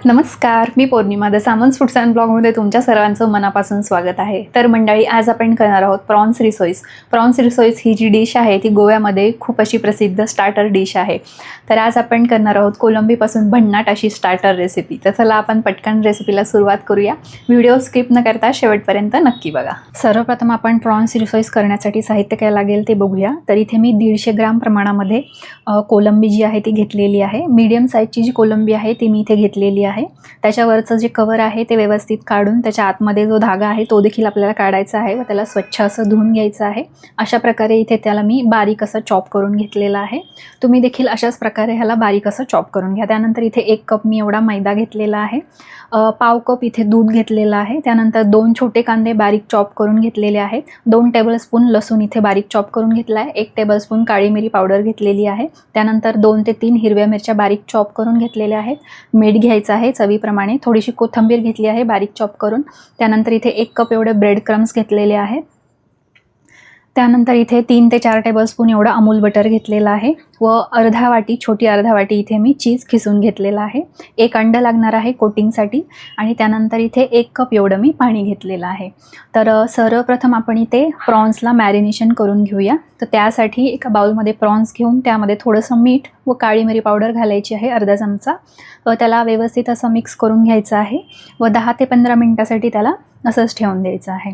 नमस्कार, मी पौर्णिमा the सामन्स foods and ब्लॉगमध्ये तुमच्या सर्वांचं मनापासून स्वागत आहे. तर मंडळी, आज आपण करणार आहोत प्रॉन्स रिसोईस. प्रॉन्स रिसोईस ही जी डिश आहे ती गोव्यामध्ये खूप अशी प्रसिद्ध स्टार्टर डिश आहे. तर आज आपण करणार आहोत कोलंबीपासून भन्नाट अशी स्टार्टर रेसिपी. तर चला आपण पटकन रेसिपीला सुरुवात करूया. व्हिडिओ स्किप न करता शेवटपर्यंत नक्की बघा. सर्वप्रथम आपण प्रॉन्स रिसोईस करण्यासाठी साहित्य काय लागेल ते बघूया. तर इथे मी 150 ग्राम प्रमाणामध्ये कोलंबी जी आहे ती घेतलेली आहे. मीडियम साईजची जी कोलंबी आहे ती मी इथे घेतलेली आहे. त्याच्यावरचं जे कवर आहे ते व्यवस्थित काढून त्याच्या आतमध्ये जो धागा आहे तो देखील आपल्याला काढायचा आहे व त्याला स्वच्छ असं धुवून घ्यायचं आहे. अशा प्रकारे इथे त्याला मी बारीक असं चॉप करून घेतलेला आहे. तुम्ही देखील अशाच प्रकारे ह्याला बारीक असं चॉप करून घ्या. त्यानंतर इथे 1 कप मी एवढा मैदा घेतलेला आहे. पाव कप इथे दूध घेतलेलं आहे. त्यानंतर 2 छोटे कांदे बारीक चॉप करून घेतलेले आहेत. 2 टेबलस्पून लसूण इथे बारीक चॉप करून घेतला आहे. 1 टेबलस्पून काळी मिरी पावडर घेतलेली आहे. त्यानंतर 2 ते 3 हिरव्या मिरच्या बारीक चॉप करून घेतलेल्या आहेत. मीठ घ्यायचं आहे चवीप्रमाणे. थोडीशी कोथिंबीर घेतली आहे बारीक चॉप करून. त्यानंतर इथे 1 कप एवढे ब्रेड क्रम्स घेतलेले आहेत. त्यानंतर इथे 3 ते 4 टेबलस्पून एवढा अमूल बटर घेतलेला आहे व छोटी अर्धा वाटी इथे मी चीज खिसून घेतलेला आहे. 1 अंड लागणार आहे कोटिंगसाठी आणि त्यानंतर इथे 1 कप एवढं मी पाणी घेतलेलं आहे. तर सर्वप्रथम आपण इथे प्रॉन्सला मॅरिनेशन करून घेऊया. तर त्यासाठी एका बाउलमध्ये प्रॉन्स घेऊन त्यामध्ये थोडंसं मीठ व काळी मिरी पावडर घालायची आहे अर्धा चमचा व त्याला व्यवस्थित असं मिक्स करून घ्यायचं आहे व 10 ते 15 मिनटासाठी त्याला असंच ठेवून द्यायचं आहे.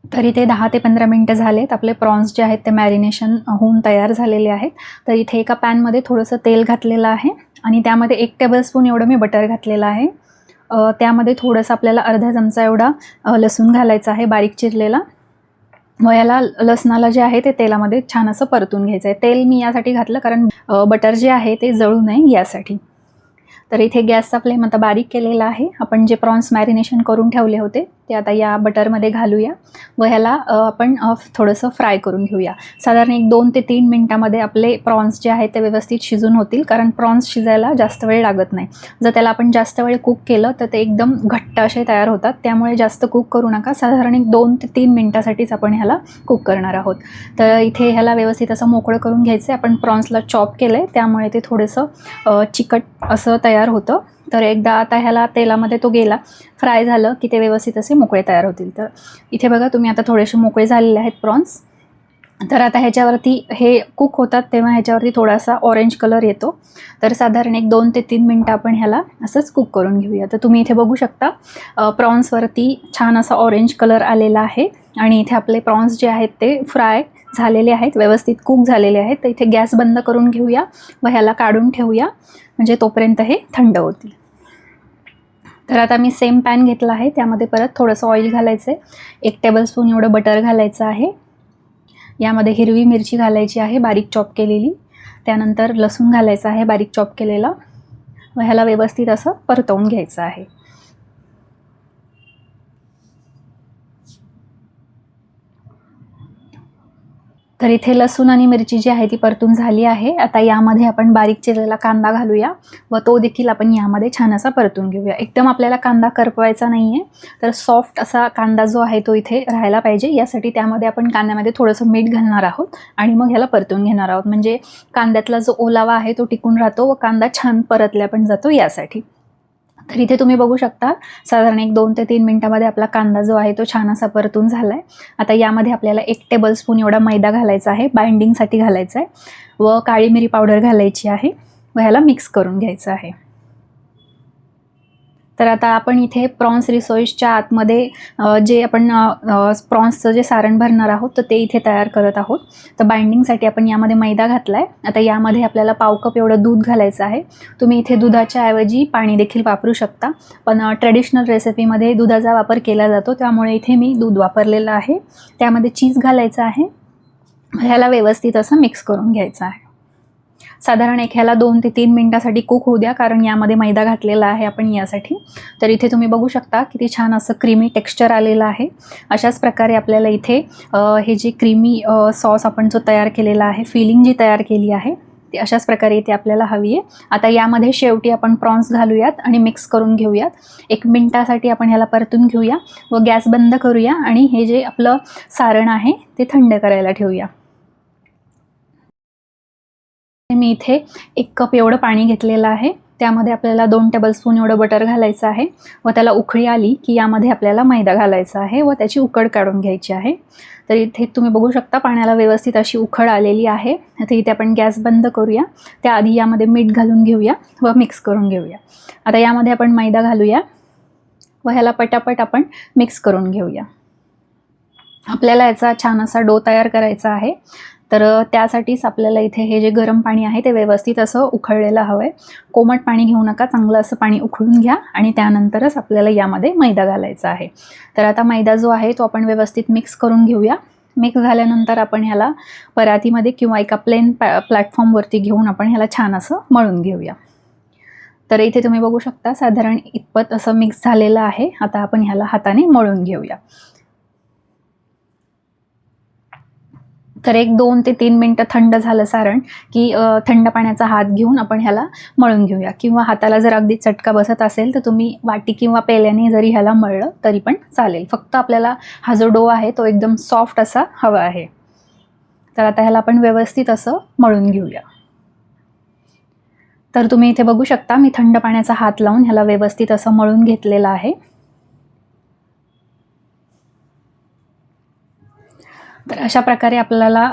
तर इथे 10 ते 15 मिनटं झालेत. आपले प्रॉन्स जे आहेत ते मॅरिनेशन होऊन तयार झालेले आहेत. तर इथे एका पॅनमध्ये थोडंसं तेल घातलेलं आहे आणि त्यामध्ये 1 टेबलस्पून एवढं मी बटर घातलेलं आहे. त्यामध्ये थोडंसं आपल्याला अर्धा चमचा एवढा लसूण घालायचा आहे बारीक चिरलेला व याला लसणाला जे आहे ते तेलामध्ये छान असं परतून घ्यायचं आहे. तेल मी यासाठी घातलं कारण बटर जे आहे ते जळू नये यासाठी. तर इथे गॅसचा फ्लेम आता बारीक केलेला आहे. आपण जे प्रॉन्स मॅरिनेशन करून ठेवले होते ते आता या बटरमध्ये घालूया व ह्याला आपण थोडंसं फ्राय करून घेऊया. साधारण 1-2 ते 3 मिनटामध्ये आपले प्रॉन्स जे आहेत ते व्यवस्थित शिजून होतील कारण प्रॉन्स शिजायला जास्त वेळ लागत नाही. जर त्याला आपण जास्त वेळ कुक केलं तर ते एकदम घट्ट असे तयार होतात. त्यामुळे जास्त कुक करू नका. साधारण 2 ते 3 मिनटासाठीच आपण ह्याला कुक करणार आहोत. तर इथे ह्याला व्यवस्थित असं मोकळं करून घ्यायचं आहे. आपण प्रॉन्सला चॉप केलं आहे त्यामुळे ते थोडंसं चिकट असं तयार होतं. तर एकदा आता ह्याला तेलामध्ये तो गेला फ्राय झालं की ते व्यवस्थित असे मोकळे तयार होतील. तर इथे बघा तुम्ही आता थोडेसे मोकळे झालेले आहेत प्रॉन्स. तर आता ह्याच्यावरती हे कुक होतात तेव्हा ह्याच्यावरती थोडासा ऑरेंज कलर येतो. तर साधारण 1-2 ते 3 मिनटं आपण ह्याला असंच कुक करून घेऊया. तर तुम्ही इथे बघू शकता प्रॉन्सवरती छान असा ऑरेंज कलर आलेला आहे आणि इथे आपले प्रॉन्स जे आहेत ते फ्राय झालेले आहेत, व्यवस्थित कुक झालेले आहेत. तर इथे गॅस बंद करून घेऊया व ह्याला काढून ठेवूया म्हणजे तोपर्यंत हे थंड होतील. तर आता मी सेम पॅन घेतला आहे. त्यामध्ये परत थोडंसं ऑइल घालायचं आहे. 1 टेबलस्पून एवढं बटर घालायचं आहे. यामध्ये हिरवी मिरची घालायची आहे बारीक चॉप केलेली. त्यानंतर लसूण घालायचा आहे बारीक चॉप केलेला व ह्याला व्यवस्थित असं परतवून घ्यायचं आहे. तर इथे लसूण आणि मिरची जी आहे ती परतून झाली आहे. आता यामध्ये आपण बारीक चिरलेला कांदा घालूया व तो देखील आपण यामध्ये छान असा परतून घेऊया. एकदम आपल्याला कांदा करपवायचा नाही आहे. तर सॉफ्ट असा कांदा जो आहे तो इथे राहायला पाहिजे. यासाठी त्यामध्ये आपण कांद्यामध्ये थोडंसं मीठ घालणार आहोत आणि मग ह्याला परतून घेणार आहोत. म्हणजे कांद्यातला जो ओलावा आहे तो टिकून राहतो व कांदा छान परतल्या पण जातो यासाठी. तर इथे तुम्ही बघू शकता साधारण 1-2 ते 3 मिनटामध्ये आपला कांदा जो आहे तो छान असा परतून झाला आहे. आता यामध्ये आपल्याला 1 टेबलस्पून एवढा मैदा घालायचा आहे, बाइंडिंगसाठी घालायचा आहे व काळी मिरी पावडर घालायची आहे व ह्याला मिक्स करून घ्यायचं आहे. तर आता आपण इथे प्रॉन्स रिसोईसच्या आतमध्ये जे आपण प्रॉन्सचं जे सारण भरणार आहोत तर ते इथे तयार करत आहोत. तर बाइंडिंगसाठी आपण यामध्ये मैदा घातला आहे. आता यामध्ये आपल्याला पाव कप एवढं दूध घालायचं आहे. तुम्ही इथे दुधाच्या ऐवजी पाणी देखील वापरू शकता, पण ट्रेडिशनल रेसिपीमध्ये दुधाचा वापर केला जातो त्यामुळे इथे मी दूध वापरलेलं आहे. त्यामध्ये चीज घालायचं आहे. ह्याला व्यवस्थित असं मिक्स करून घ्यायचं आहे. साधारण ह्याला 2 ते 3 मिनटासाठी कुक होऊ द्या कारण यामध्ये मैदा घातलेला आहे आपण यासाठी. तर इथे तुम्ही बघू शकता किती छान असं क्रीमी टेक्स्चर आलेलं आहे. अशाच प्रकारे आपल्याला इथे हे जे क्रीमी सॉस आपण जो तयार केलेला आहे, फिलिंग जी तयार केली आहे ती अशाच प्रकारे इथे आपल्याला हवी आहे. आता यामध्ये शेवटी आपण प्रॉन्स घालूयात आणि मिक्स करून घेऊयात. 1 मिनटासाठी आपण ह्याला परतून घेऊया व गॅस बंद करूया आणि हे जे आपलं सारण आहे ते थंड करायला ठेवूया. मी इथे 1 कप एवढं पाणी घेतलेलं आहे. त्यामध्ये आपल्याला 2 टेबलस्पून एवढं बटर घालायचं आहे व त्याला उकळी आली की यामध्ये आपल्याला मैदा घालायचा आहे व त्याची उकड काढून घ्यायची आहे. तर इथे तुम्ही बघू शकता पाण्याला व्यवस्थित अशी उकळ आलेली आहे. आता इथे आपण गॅस बंद करूया. त्याआधी यामध्ये मीठ घालून घेऊया व मिक्स करून घेऊया. आता यामध्ये आपण मैदा घालूया व ह्याला पटापट आपण मिक्स करून घेऊया. आपल्याला याचा छान असा डो तयार करायचा आहे. तर त्यासाठीच आपल्याला इथे हे जे गरम पाणी आहे ते व्यवस्थित असं उकळलेलं हवं आहे. कोमट पाणी घेऊ नका, चांगलं असं पाणी उकळून घ्या आणि त्यानंतरच आपल्याला यामध्ये मैदा घालायचा आहे. तर आता मैदा जो आहे तो आपण व्यवस्थित मिक्स करून घेऊया. मिक्स झाल्यानंतर आपण ह्याला परातीमध्ये किंवा एका प्लेन प्लॅटफॉर्मवरती घेऊन आपण ह्याला छान असं मळून घेऊया. तर इथे तुम्ही बघू शकता साधारण इतपत असं मिक्स झालेलं आहे. आता आपण ह्याला हाताने मळून घेऊया. तर एक 2 ते 3 मिनटं थंड झालं सारण की थंड पाण्याचा हात घेऊन आपण ह्याला मळून घेऊया. किंवा हाताला जर अगदी चटका बसत असेल तर तुम्ही वाटी किंवा पेल्याने जरी ह्याला मळलं तरी पण चालेल. फक्त आपल्याला हा जो डो आहे तो एकदम सॉफ्ट असा हवा आहे. तर आता ह्याला आपण व्यवस्थित असं मळून घेऊया. तर तुम्ही इथे बघू शकता मी थंड पाण्याचा हात लावून ह्याला व्यवस्थित असं मळून घेतलेलं आहे. तर अशा प्रकारे आपल्याला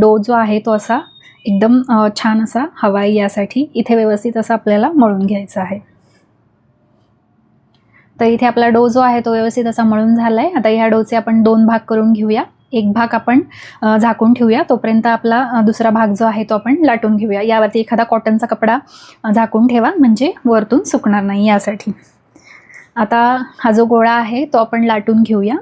डो जो आहे तो असा एकदम छान असा हवा आहे यासाठी इथे व्यवस्थित असं आपल्याला मळून घ्यायचा आहे. तर इथे आपला डो जो आहे तो व्यवस्थित असा मळून झाला आहे. आता ह्या डोचे आपण 2 भाग करून घेऊया. एक भाग आपण झाकून ठेवूया, तोपर्यंत आपला दुसरा भाग जो आहे तो आपण लाटून घेऊया. यावरती एखादा कॉटनचा कपडा झाकून ठेवा म्हणजे वरतून सुकणार नाही यासाठी. आता हा जो गोळा आहे तो आपण लाटून घेऊया.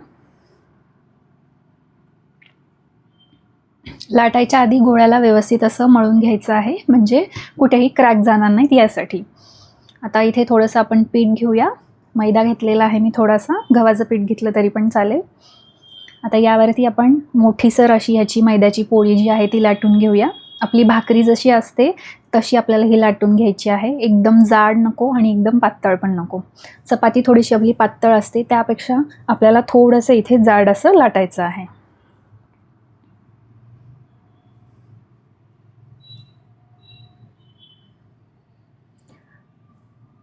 लाटायच्या आधी गोळ्याला व्यवस्थित असं मळून घ्यायचं आहे म्हणजे कुठेही क्रॅक जाणार नाहीत यासाठी. आता इथे थोडंसं आपण पीठ घेऊया. मैदा घेतलेला आहे मी थोडासा, गव्हाचं पीठ घेतलं तरी पण चालेल. आता यावरती आपण मोठीसर अशी ह्याची मैद्याची पोळी जी आहे ती लाटून घेऊया. आपली भाकरी जशी असते तशी आपल्याला ही लाटून घ्यायची आहे. एकदम जाड नको आणि एकदम पातळ पण नको. चपाती थोडीशी आपली पातळ असते त्यापेक्षा आपल्याला थोडंसं इथे जाड असं लाटायचं आहे.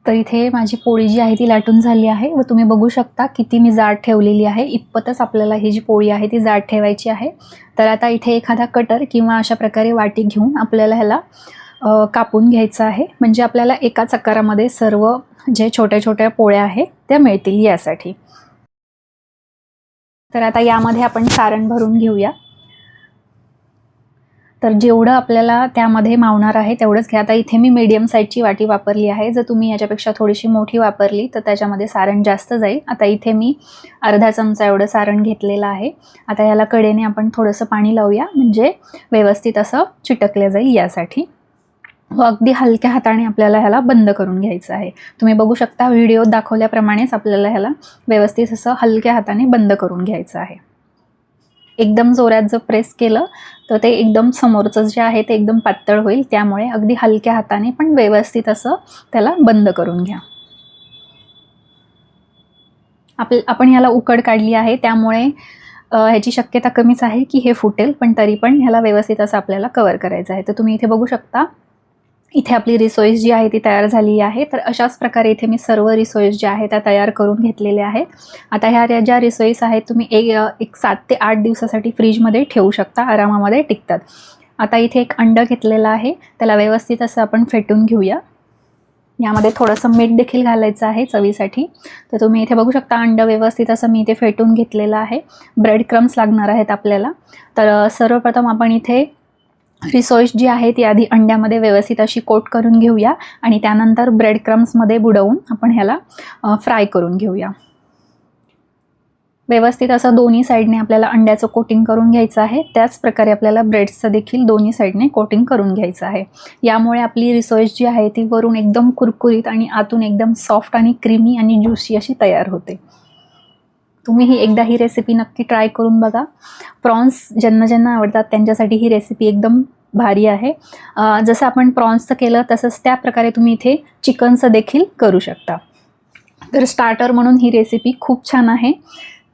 तर इथे माझी पोळी जी आहे ती लाटून झाली आहे व तुम्ही बघू शकता किती मी जाड ठेवलेली आहे. इतपतच आपल्याला ही जी पोळी आहे ती जाड ठेवायची आहे. तर आता इथे एखादा कटर किंवा अशा प्रकारे वाटी घेऊन आपल्याला ह्याला कापून घ्यायचं आहे म्हणजे आपल्याला एकाच आकारामध्ये सर्व जे छोट्या छोट्या पोळ्या आहेत त्या मिळतील यासाठी. तर आता यामध्ये आपण सारण भरून घेऊया. तर जेवढं आपल्याला त्यामध्ये मावणार आहे तेवढंच घ्या. आता इथे मी मीडियम साईजची वाटी वापरली आहे. जर तुम्ही याच्यापेक्षा थोडीशी मोठी वापरली तर त्याच्यामध्ये सारण जास्त जाईल. आता इथे मी अर्धा चमचा एवढं सारण घेतलेलं आहे. आता याला कडेने आपण थोडंसं पाणी लावूया म्हणजे व्यवस्थित असं चिटकलं जाईल यासाठी. व अगदी हलक्या हाताने आपल्याला ह्याला बंद करून घ्यायचं आहे. तुम्ही बघू शकता व्हिडिओत दाखवल्याप्रमाणेच आपल्याला ह्याला व्यवस्थित असं हलक्या हाताने बंद करून घ्यायचं आहे. एकदम जोरात जर प्रेस केलं तर ते एकदम समोरचं जे आहे ते एकदम पातळ होईल. त्यामुळे अगदी हलक्या हाताने पण व्यवस्थित असं त्याला बंद करून घ्या. आपण ह्याला उकड काढली आहे त्यामुळे ह्याची शक्यता कमीच आहे की हे फुटेल, पण तरी पण ह्याला व्यवस्थित असं आपल्याला कव्हर करायचं आहे. तर तुम्ही इथे बघू शकता इथे आपली रिसोईस जी आहे ती तयार झाली आहे. तर अशाच प्रकारे इथे मी सर्व रिसोईस ज्या आहेत त्या तयार करून घेतलेल्या आहेत. आता ह्या ज्या रिसोईस आहेत तुम्ही एक 7 ते 8 दिवसासाठी फ्रीजमध्ये ठेवू शकता, आरामामध्ये टिकतात. आता इथे एक अंडं घेतलेलं आहे, त्याला व्यवस्थित असं आपण फेटून घेऊया. यामध्ये थोडंसं मीठ देखील घालायचं आहे चवीसाठी. तर तुम्ही इथे बघू शकता अंडं व्यवस्थित असं मी इथे फेटून घेतलेलं आहे. ब्रेड क्रम्स लागणार आहेत आपल्याला. तर सर्वप्रथम आपण इथे रिसोईस जी आहे ती आधी अंड्यामध्ये व्यवस्थित अशी कोट करून घेऊया आणि त्यानंतर ब्रेड क्रम्समध्ये बुडवून आपण ह्याला फ्राय करून घेऊया. व्यवस्थित असं दोन्ही साईडने आपल्याला अंड्याचं कोटिंग करून घ्यायचं आहे. त्याच प्रकारे आपल्याला ब्रेड्सचं देखील दोन्ही साईडने कोटिंग करून घ्यायचं आहे. यामुळे आपली रिसोईस जी आहे ती वरून एकदम कुरकुरीत आणि आतून एकदम सॉफ्ट आणि क्रीमी आणि ज्युसी अशी तयार होते. तुम्ही एकदा ही रेसिपी नक्की ट्राय करून बघा. प्रॉन्स ज्यांना आवडतात त्यांच्यासाठी ही रेसिपी एकदम भारी आहे. जसं आपण प्रॉन्सचं केलं तसंच त्या प्रकारे तुम्ही इथे चिकनचं देखील करू शकता. तर स्टार्टर म्हणून ही रेसिपी खूप छान आहे.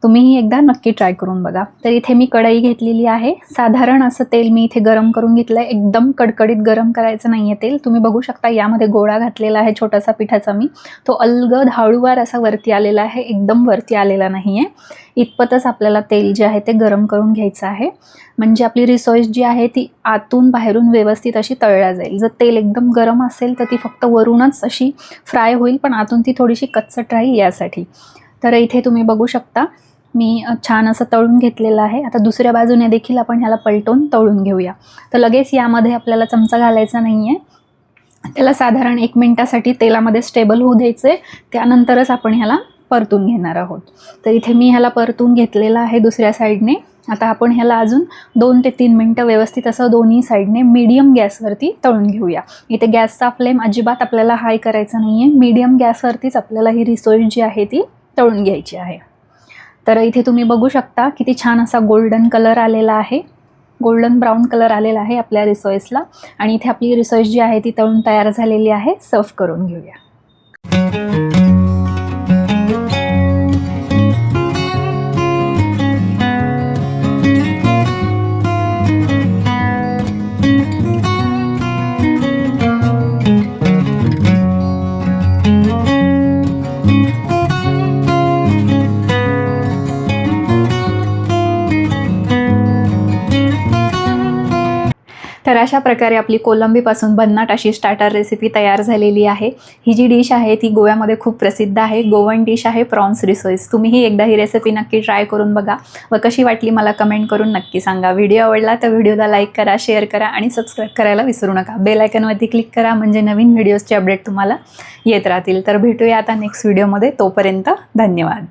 तुम्हीही एकदा नक्की ट्राय करून बघा. तर इथे मी कढई घेतलेली आहे. साधारण असं तेल मी इथे गरम करून घेतलं आहे. एकदम कडकडीत गरम करायचं नाही आहे तेल. तुम्ही बघू शकता यामध्ये गोळा घातलेला आहे छोटासा पिठाचा मी. तो अलगद हळूवार असा वरती आलेला आहे, एकदम वरती आलेला नाही आहे. इतपतच आपल्याला तेल जे आहे ते गरम करून घ्यायचं आहे, म्हणजे आपली रिसोईस जी आहे ती आतून बाहेरून व्यवस्थित अशी तळल्या जाईल. जर तेल एकदम गरम असेल तर ती फक्त वरूनच अशी फ्राय होईल, पण आतून ती थोडीशी कच्चट राहील यासाठी. तर इथे तुम्ही बघू शकता मी छान असं तळून घेतलेलं आहे. आता दुसऱ्या बाजूने देखील आपण ह्याला पलटून तळून घेऊया. तर लगेच यामध्ये आपल्याला चमचा घालायचा नाही आहे. त्याला साधारण 1 मिनिटासाठी तेलामध्ये स्टेबल होऊ द्यायचे, त्यानंतरच आपण ह्याला परतून घेणार आहोत. तर इथे मी ह्याला परतून घेतलेलं आहे दुसऱ्या साईडने. आता आपण ह्याला अजून 2 ते 3 मिनटं व्यवस्थित असं दोन्ही साईडने मीडियम गॅसवरती तळून घेऊया. इथे गॅसचा फ्लेम अजिबात आपल्याला हाय करायचा नाही आहे. मीडियम गॅसवरतीच आपल्याला ही रिसोई जी आहे ती तळून घ्यायची आहे. तर इथे तुम्ही बघू शकता किती छान असा गोल्डन कलर आलेला आहे, गोल्डन ब्राऊन कलर आलेला आहे आपल्या रिसोईसला. आणि इथे आपली रिसोईस जी आहे ती तळून तयार झालेली आहे. सर्व करून घेऊया. तर अशा प्रकारे आपली कोलंबीपासून भन्नाट अशी स्टार्टर रेसिपी तयार झालेली आहे. ही जी डिश आहे ती गोव्यामध्ये खूप प्रसिद्ध आहे. गोवन डिश आहे प्रॉन्स रिसोईस. तुम्हीही एकदा ही रेसिपी नक्की ट्राय करून बघा व कशी वाटली मला कमेंट करून नक्की सांगा. व्हिडिओ आवडला तर व्हिडिओला लाईक करा, शेअर करा आणि सबस्क्राईब करायला विसरू नका. बेल आयकॉनवरती क्लिक करा म्हणजे नवीन व्हिडिओजचे अपडेट तुम्हाला येत राहतील. तर भेटूया आता नेक्स्ट व्हिडिओमध्ये. तोपर्यंत धन्यवाद.